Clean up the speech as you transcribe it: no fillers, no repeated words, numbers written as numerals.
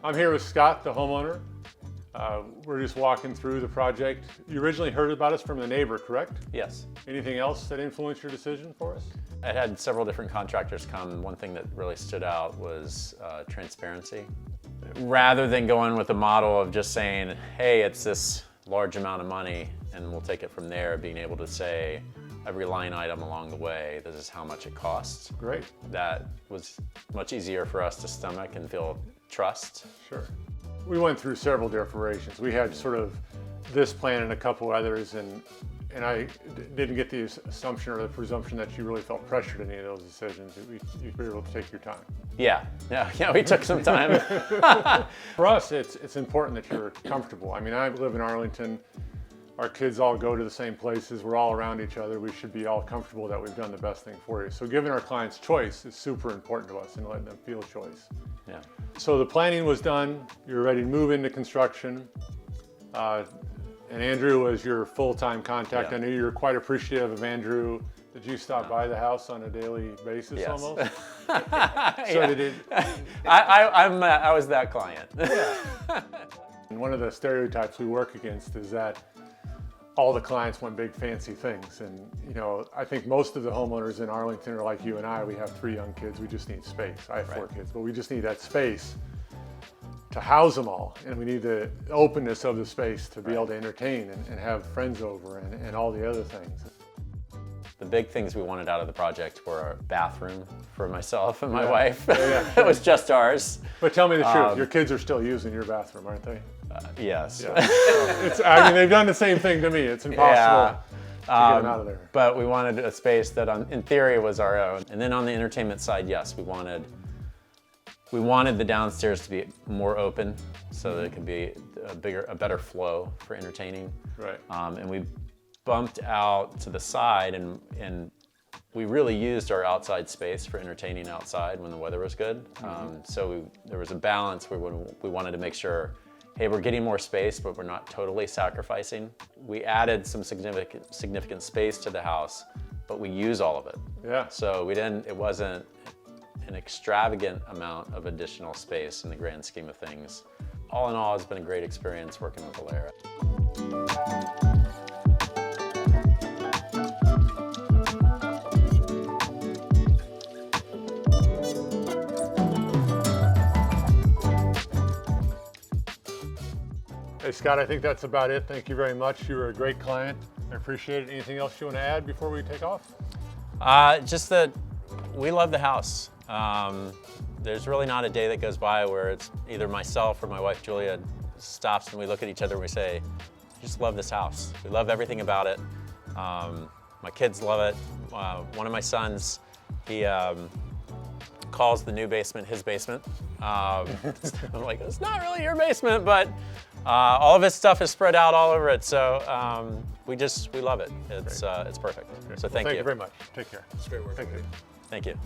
I'm here with Scott, the homeowner. We're just walking through the project. You originally heard about us from the neighbor, correct? Yes. Anything else that influenced your decision for us? I had several different contractors come. One thing that really stood out was transparency. Rather than going with a model of just saying, hey, it's this large amount of money and we'll take it from there, being able to say every line item along the way, this is how much it costs. Great. That was much easier for us to stomach and feel trust. Sure. We went through several different variations. We had sort of this plan and a couple others, and I didn't get the assumption or the presumption that you really felt pressured in any of those decisions. You'd be able to take your time. Yeah, we took some time. For us, it's important that you're comfortable. I mean, I live in Arlington. Our kids all go to the same places. We're all around each other. We should be all comfortable that we've done the best thing for you. So giving our clients choice is super important to us and letting them feel choice. Yeah. So the planning was done. You're ready to move into construction. And Andrew was your full-time contact. Yeah. I knew you were quite appreciative of Andrew. Did you stop by the house on a daily basis? Yes. Almost? So did it? I was that client. Yeah. And one of the stereotypes we work against is that all the clients want big fancy things. And I think most of the homeowners in Arlington are like you and I. We have 3 young kids. We just need space. I have 4 kids, but we just need that space to house them all. And we need the openness of the space to be able to entertain and have friends over and all the other things. The big things we wanted out of the project were a bathroom for myself and my wife. Yeah. It was just ours. But tell me the truth, your kids are still using your bathroom, aren't they? Yes. Yeah. They've done the same thing to me. It's impossible to get them out of there. But we wanted a space that in theory was our own. And then on the entertainment side, yes, we wanted the downstairs to be more open so that it could be a better flow for entertaining. Right. And we bumped out to the side and we really used our outside space for entertaining outside when the weather was good. So there was a balance where we wanted to make sure, hey, we're getting more space, but we're not totally sacrificing. We added some significant space to the house, but we use all of it. Yeah. So it wasn't an extravagant amount of additional space in the grand scheme of things. All in all, it's been a great experience working with Alair. Hey Scott, I think that's about it. Thank you very much. You were a great client. I appreciate it. Anything else you want to add before we take off? Just that we love the house. There's really not a day that goes by where it's either myself or my wife Julia stops and we look at each other and we say, I just love this house. We love everything about it. My kids love it. One of my sons, he calls the new basement his basement. I'm like, it's not really your basement, but all of his stuff is spread out all over it. So we love it. It's perfect. Great. So thank you. Thank you very much. Take care. It's great work. Thank you. Thank you.